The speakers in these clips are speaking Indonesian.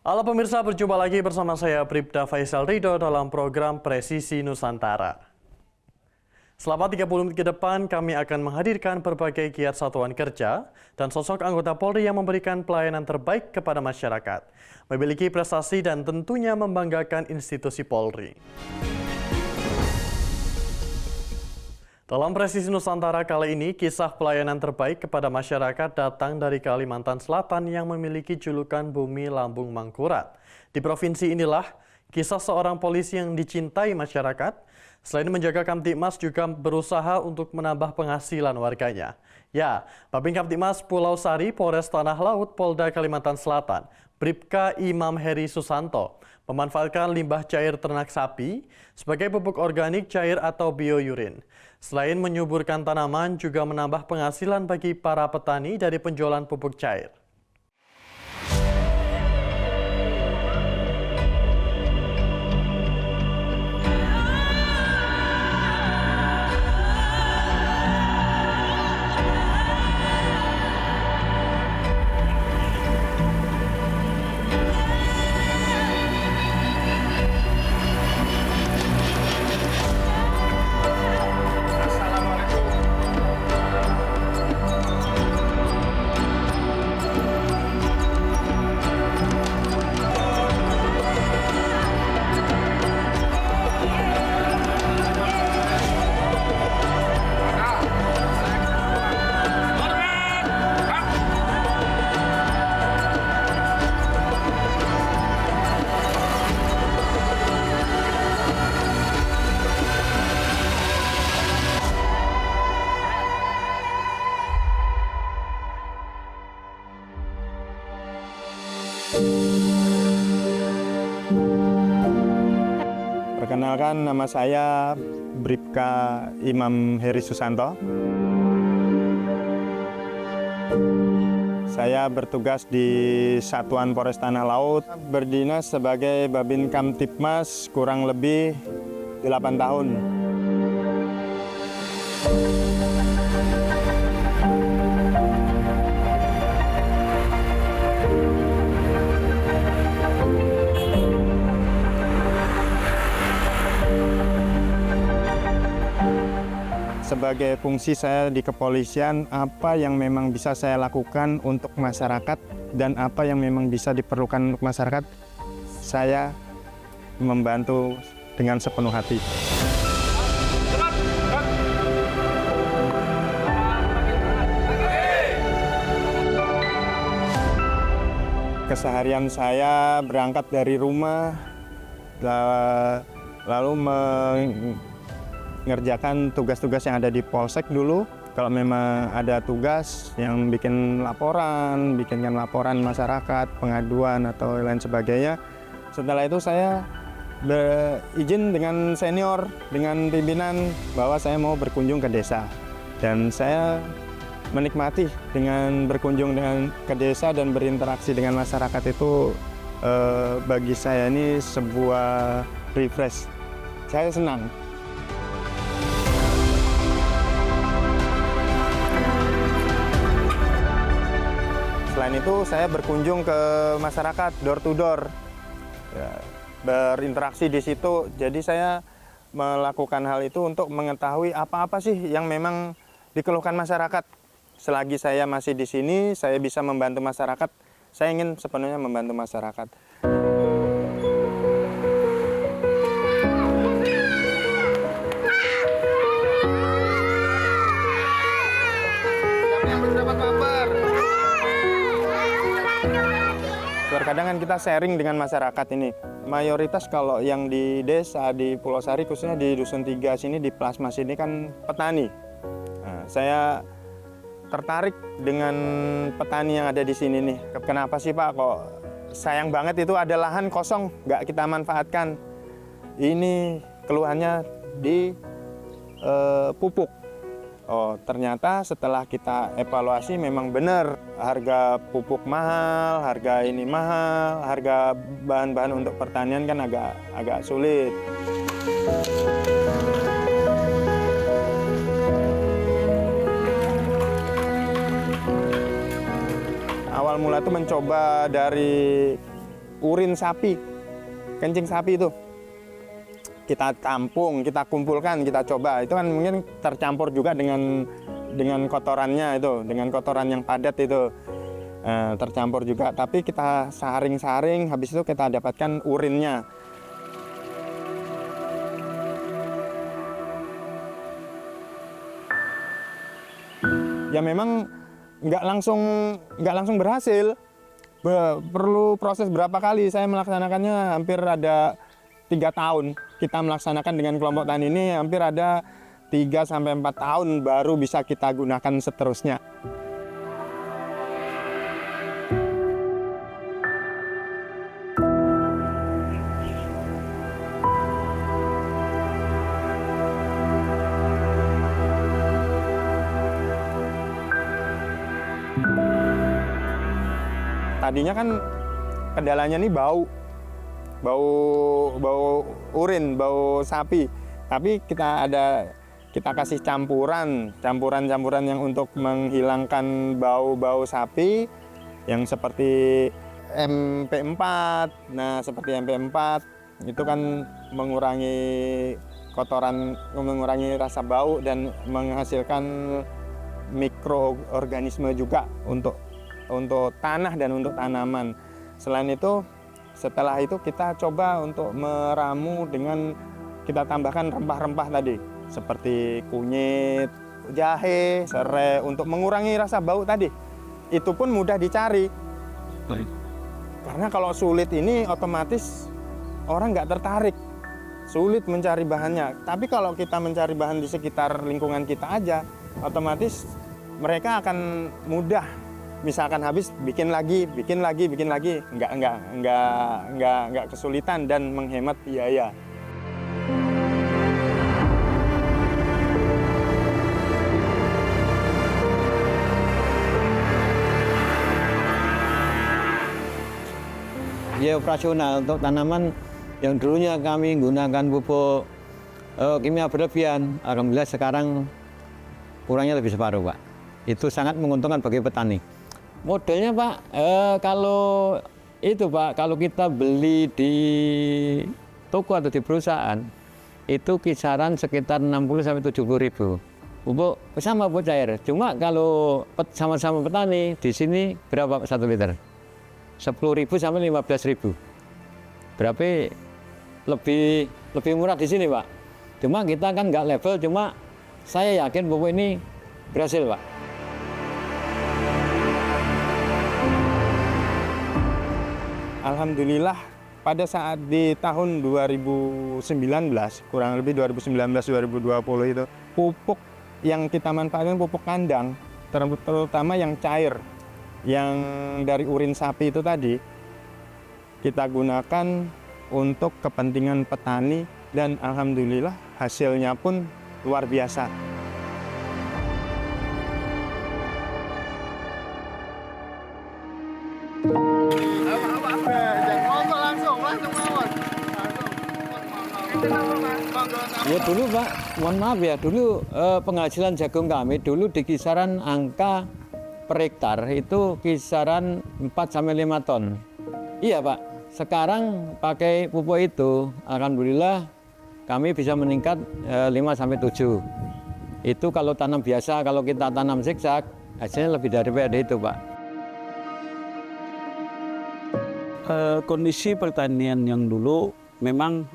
Halo pemirsa, berjumpa lagi bersama saya Bribda Faisal Ridho dalam program Presisi Nusantara. Selama 30 menit ke depan, kami akan menghadirkan berbagai giat satuan kerja dan sosok anggota Polri yang memberikan pelayanan terbaik kepada masyarakat, memiliki prestasi dan tentunya membanggakan institusi Polri. Dalam Presisi Nusantara kali ini, kisah pelayanan terbaik kepada masyarakat datang dari Kalimantan Selatan yang memiliki julukan Bumi Lambung Mangkurat. Di provinsi inilah, kisah seorang polisi yang dicintai masyarakat, selain menjaga Kamtibmas juga berusaha untuk menambah penghasilan warganya. Ya, Babin Kamtibmas Pulau Sari, Polres Tanah Laut, Polda Kalimantan Selatan, Bribka Imam Heri Susanto, memanfaatkan limbah cair ternak sapi sebagai pupuk organik cair atau bioyurin. Selain menyuburkan tanaman, juga menambah penghasilan bagi para petani dari penjualan pupuk cair. Perkenalkan, nama saya Bribka Imam Heri Susanto. Saya bertugas di Satuan Polres Tanah Laut, berdinas sebagai Babin Kamtibmas kurang lebih 8 tahun. Sebagai fungsi saya di kepolisian, apa yang memang bisa saya lakukan untuk masyarakat dan apa yang memang bisa diperlukan untuk masyarakat, saya membantu dengan sepenuh hati. Keseharian saya berangkat dari rumah, lalu mengerjakan tugas-tugas yang ada di Polsek dulu. Kalau memang ada tugas yang bikinkan laporan masyarakat, pengaduan atau lain sebagainya. Setelah itu saya berizin dengan senior, dengan pimpinan bahwa saya mau berkunjung ke desa. Dan saya menikmati dengan berkunjung ke desa dan berinteraksi dengan masyarakat itu bagi saya ini sebuah refresh. Saya senang. Selain itu, saya berkunjung ke masyarakat door to door, ya, berinteraksi di situ. Jadi saya melakukan hal itu untuk mengetahui apa-apa sih yang memang dikeluhkan masyarakat. Selagi saya masih di sini, saya bisa membantu masyarakat. Saya ingin sepenuhnya membantu masyarakat. Terkadang kan kita sharing dengan masyarakat ini. Mayoritas kalau yang di desa, di Pulau Sari, khususnya di Dusun 3 sini, di Plasmas ini kan petani. Nah, saya tertarik dengan petani yang ada di sini nih. Kenapa sih Pak kok sayang banget itu ada lahan kosong, nggak kita manfaatkan. Ini keluhannya di pupuk. Oh, ternyata setelah kita evaluasi memang benar harga pupuk mahal, harga ini mahal, harga bahan-bahan untuk pertanian kan agak sulit. Awal mula itu mencoba dari urin sapi, kencing sapi itu. Kita tampung, kita kumpulkan, kita coba. Itu kan mungkin tercampur juga dengan kotorannya itu, dengan kotoran yang padat itu tercampur juga. Tapi kita saring-saring, habis itu kita dapatkan urinnya. Ya memang nggak langsung berhasil. Perlu proses berapa kali saya melaksanakannya, hampir ada 3 tahun. Kita melaksanakan dengan kelompok tani ini hampir ada 3-4 tahun baru bisa kita gunakan seterusnya. Tadinya kan kendalanya nih bau urin, bau sapi. Tapi kita kasih campuran yang untuk menghilangkan bau menghilangkan yang seperti MP4. Nah, seperti MP4 itu kan mengurangi kotoran, mengurangi rasa bau dan menghasilkan mikroorganisme juga untuk tanah dan untuk tanaman. Selain itu, setelah itu kita coba untuk meramu dengan kita tambahkan rempah-rempah tadi seperti kunyit, jahe, serai untuk mengurangi rasa bau tadi. Itu pun mudah dicari. Baik. Karena kalau sulit ini otomatis orang nggak tertarik. Sulit mencari bahannya. Tapi kalau kita mencari bahan di sekitar lingkungan kita aja, otomatis mereka akan mudah. Misalkan habis bikin lagi, nggak kesulitan dan menghemat biaya. Ya operasional untuk tanaman yang dulunya kami gunakan pupuk kimia berlebihan, alhamdulillah sekarang kurangnya lebih separuh, Pak. Itu sangat menguntungkan bagi petani. Modelnya Pak, kalau kita beli di toko atau di perusahaan, itu kisaran sekitar 60-70 ribu. Pupuk sama pupuk cair. Cuma kalau sama-sama petani, di sini berapa 1 liter? 10.000 sampai 15.000. Berarti lebih murah di sini Pak. Cuma kita kan nggak level, cuma saya yakin pupuk ini berhasil Pak. Alhamdulillah pada saat di tahun 2019, kurang lebih 2019-2020 itu, pupuk yang kita manfaatkan pupuk kandang, terutama yang cair, yang dari urin sapi itu tadi, kita gunakan untuk kepentingan petani dan alhamdulillah hasilnya pun luar biasa. Ya dulu Pak, mohon maaf ya, dulu penghasilan jagung kami dulu di kisaran angka per hektar itu kisaran 4-5 ton. Iya Pak, sekarang pakai pupuk itu, alhamdulillah kami bisa meningkat 5-7. Itu kalau tanam biasa, kalau kita tanam zigzag, hasilnya lebih daripada itu Pak. Kondisi pertanian yang dulu memang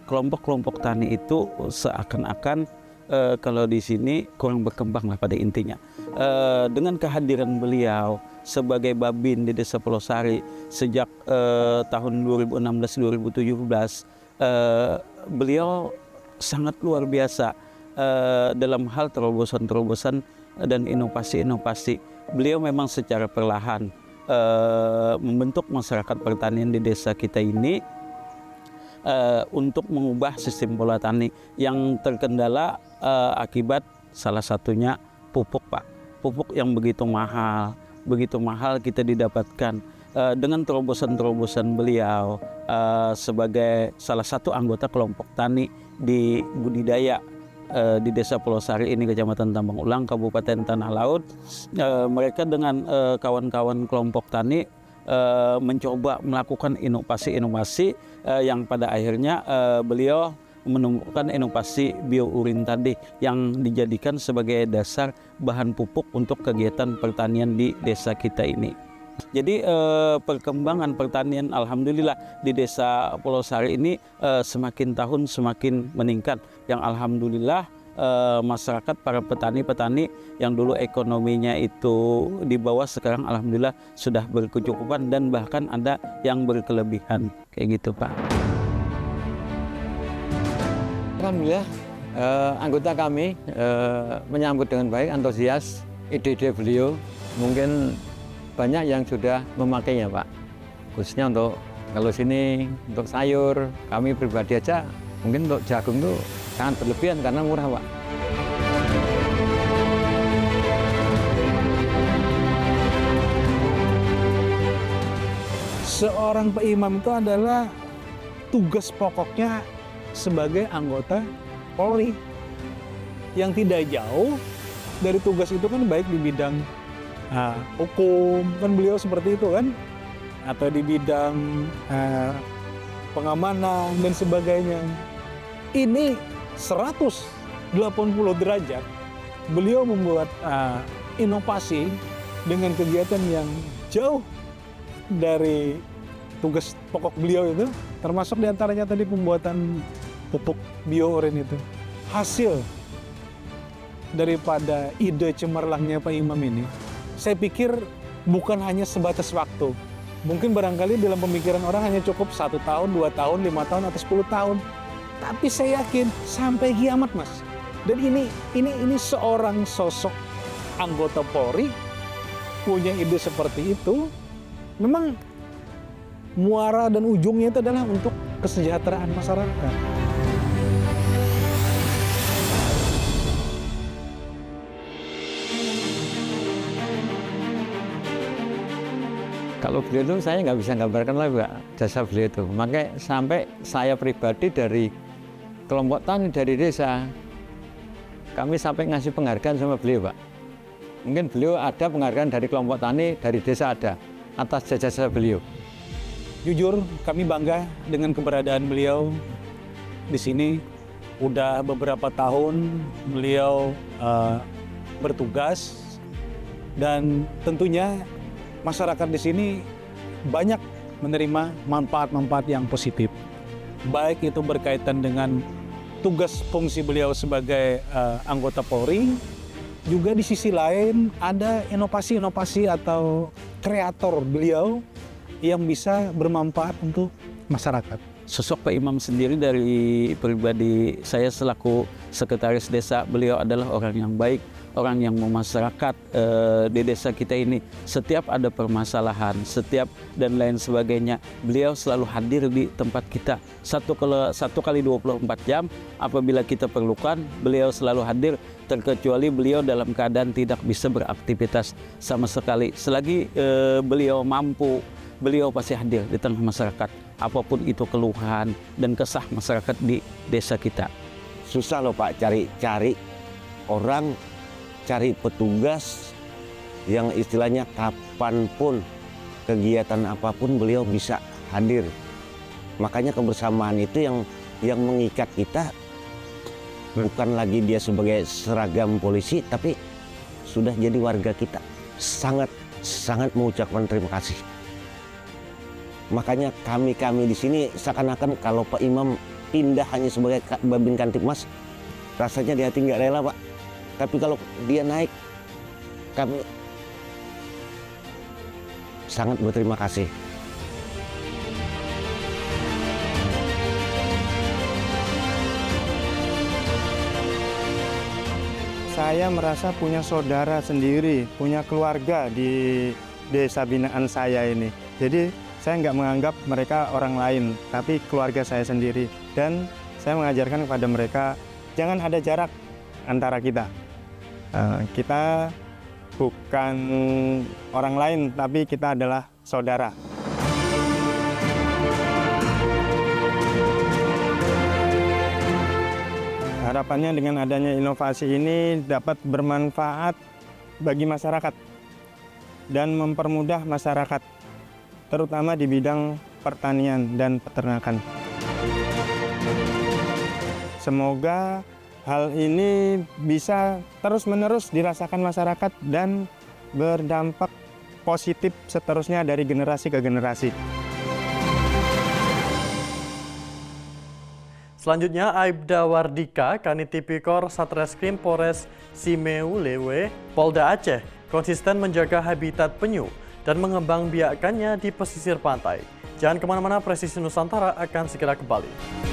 kelompok-kelompok tani itu seakan-akan kalau di sini kurang berkembang lah pada intinya. Dengan kehadiran beliau sebagai Babin di Desa Pulosari sejak tahun 2016-2017, beliau sangat luar biasa dalam hal terobosan-terobosan dan inovasi-inovasi. Beliau memang secara perlahan membentuk masyarakat pertanian di desa kita ini untuk mengubah sistem pola tani yang terkendala akibat salah satunya pupuk Pak. Pupuk yang begitu mahal kita didapatkan. Dengan terobosan-terobosan beliau sebagai salah satu anggota kelompok tani di budidaya di Desa Pulosari ini, Kecamatan Tambang Ulang, Kabupaten Tanah Laut, mereka dengan kawan-kawan kelompok tani mencoba melakukan inovasi-inovasi yang pada akhirnya beliau menemukan inovasi biourin tadi yang dijadikan sebagai dasar bahan pupuk untuk kegiatan pertanian di desa kita ini. Jadi perkembangan pertanian alhamdulillah di Desa Pulau Sari ini semakin tahun semakin meningkat. Yang alhamdulillah masyarakat, para petani-petani yang dulu ekonominya itu di bawah, sekarang alhamdulillah sudah berkecukupan dan bahkan ada yang berkelebihan. Kayak gitu, Pak. Alhamdulillah anggota kami menyambut dengan baik, antusias ide-ide beliau. Mungkin banyak yang sudah memakainya, Pak. Khususnya untuk kalau sini untuk sayur, kami pribadi aja mungkin untuk jagung itu sangat berlebihan karena murah, Pak. Seorang Pak Imam itu adalah tugas pokoknya sebagai anggota Polri. Yang tidak jauh dari tugas itu kan baik di bidang hukum, kan beliau seperti itu kan, atau di bidang pengamanan dan sebagainya. Ini 180 derajat beliau membuat inovasi dengan kegiatan yang jauh dari tugas pokok beliau itu, termasuk diantaranya tadi pembuatan pupuk biourin itu. Hasil daripada ide cemerlangnya Pak Imam ini, saya pikir bukan hanya sebatas waktu. Mungkin barangkali dalam pemikiran orang hanya cukup 1 tahun, 2 tahun, 5 tahun, atau 10 tahun. Tapi saya yakin sampai kiamat, Mas. Dan ini seorang sosok anggota Polri punya ide seperti itu, memang muara dan ujungnya itu adalah untuk kesejahteraan masyarakat. Kalau beliau itu saya nggak bisa gambarkan lagi, Pak, jasa beliau itu. Makanya sampai saya pribadi dari kelompok tani dari desa, kami sampai ngasih penghargaan sama beliau, Pak. Mungkin beliau ada penghargaan dari kelompok tani, dari desa ada, atas jasa beliau. Jujur, kami bangga dengan keberadaan beliau di sini. Udah beberapa tahun beliau bertugas, dan tentunya masyarakat di sini banyak menerima manfaat-manfaat yang positif. Baik itu berkaitan dengan tugas fungsi beliau sebagai anggota Polri, juga di sisi lain ada inovasi-inovasi atau kreator beliau yang bisa bermanfaat untuk masyarakat. Sosok Pak Imam sendiri dari pribadi saya selaku sekretaris desa, beliau adalah orang yang baik, orang yang memasyarakat di desa kita ini. Setiap ada permasalahan, setiap dan lain sebagainya, beliau selalu hadir di tempat kita. Satu kali 24 jam, apabila kita perlukan, beliau selalu hadir, terkecuali beliau dalam keadaan tidak bisa beraktivitas sama sekali. Selagi beliau mampu, beliau pasti hadir di tengah masyarakat, apapun itu keluhan dan kesah masyarakat di desa kita. Susah loh, Pak, cari orang, cari petugas yang istilahnya kapanpun, kegiatan apapun beliau bisa hadir. Makanya kebersamaan itu yang mengikat kita, bukan lagi dia sebagai seragam polisi, tapi sudah jadi warga kita. Sangat mengucapkan terima kasih. Makanya kami di sini seakan-akan kalau Pak Imam pindah hanya sebagai Babin Kantipmas, rasanya di hati nggak rela, Pak. Tapi kalau dia naik, kami sangat berterima kasih. Saya merasa punya saudara sendiri, punya keluarga di desa binaan saya ini. Jadi saya nggak menganggap mereka orang lain, tapi keluarga saya sendiri. Dan saya mengajarkan kepada mereka, jangan ada jarak antara kita. Kita bukan orang lain, tapi kita adalah saudara. Harapannya dengan adanya inovasi ini dapat bermanfaat bagi masyarakat dan mempermudah masyarakat terutama di bidang pertanian dan peternakan. Semoga hal ini bisa terus-menerus dirasakan masyarakat dan berdampak positif seterusnya dari generasi ke generasi. Selanjutnya, Aibda Wardika, Kanit Tipikor Satreskrim Polres Simeulewe, Polda Aceh, konsisten menjaga habitat penyu dan mengembangbiakannya di pesisir pantai. Jangan kemana-mana, Presisi Nusantara akan segera kembali.